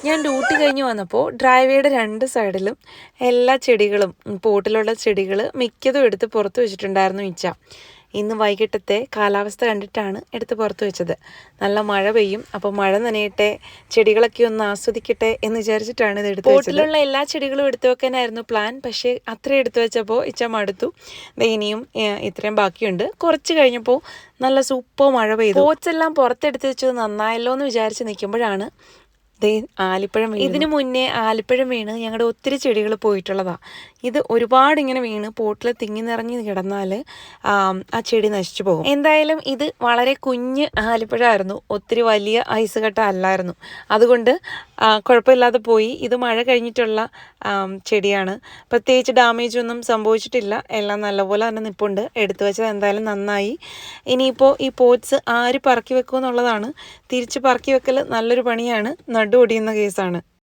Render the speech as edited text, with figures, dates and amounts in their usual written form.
ഞാൻ ഡ്യൂട്ടി കഴിഞ്ഞ് വന്നപ്പോൾ ഡ്രൈവേയുടെ 2 സൈഡിലും എല്ലാ ചെടികളും പോട്ടിലുള്ള ചെടികൾ മിക്കതും എടുത്ത് പുറത്ത് വെച്ചിട്ടുണ്ടായിരുന്നു ഇച്ച. ഇന്ന് വൈകിട്ടത്തെ കാലാവസ്ഥ കണ്ടിട്ടാണ് എടുത്ത് പുറത്ത് വെച്ചത്. നല്ല മഴ പെയ്യും, അപ്പോൾ മഴ നനയട്ടെ, ചെടികളൊക്കെ ഒന്ന് ആസ്വദിക്കട്ടെ എന്ന് വിചാരിച്ചിട്ടാണ് ഇത് എടുത്ത് വെച്ചത്. പോട്ടിലുള്ള എല്ലാ ചെടികളും എടുത്തു വെക്കാനായിരുന്നു പ്ലാൻ. പക്ഷേ അത്രയും എടുത്തു വെച്ചപ്പോൾ ഇച്ച മടുത്തു. ഇനിയും ഇത്രയും ബാക്കിയുണ്ട്. കുറച്ച് കഴിഞ്ഞപ്പോൾ നല്ല സൂപ്പർ മഴ പെയ്തു. പോട്ട്സ് എല്ലാം പുറത്തെടുത്ത് വെച്ചത് നന്നായല്ലോ എന്ന് വിചാരിച്ച് നിൽക്കുമ്പോഴാണ് ആലിപ്പഴം വീണ്. ഇതിനു മുന്നേ ആലിപ്പഴം വീണ് ഞങ്ങളുടെ ഒത്തിരി ചെടികൾ പോയിട്ടുള്ളതാണ്. ഇത് ഒരുപാട് ഇങ്ങനെ വീണ് പോട്ടിൽ തിങ്ങി നിറഞ്ഞ് കിടന്നാൽ ആ ചെടി നശിച്ചു പോകും. എന്തായാലും ഇത് വളരെ കുഞ്ഞ് ആലിപ്പഴമായിരുന്നു, ഒത്തിരി വലിയ ഐസ് കട്ട അല്ലായിരുന്നു. അതുകൊണ്ട് കുഴപ്പമില്ലാതെ പോയി. ഇത് മഴ കഴിഞ്ഞിട്ടുള്ള ചെടിയാണ്. പ്രത്യേകിച്ച് ഡാമേജ് ഒന്നും സംഭവിച്ചിട്ടില്ല. എല്ലാം നല്ലപോലെ തന്നെ നിൽപ്പുണ്ട്. എടുത്തു വെച്ചത് എന്തായാലും നന്നായി. ഇനിയിപ്പോൾ ഈ പോട്ട്സ് ആര് പറക്കി വെക്കുമെന്നുള്ളതാണ്. തിരിച്ച് പറക്കി വെക്കൽ നല്ലൊരു പണിയാണ്, നടുവൊടിയുന്ന കേസാണ്.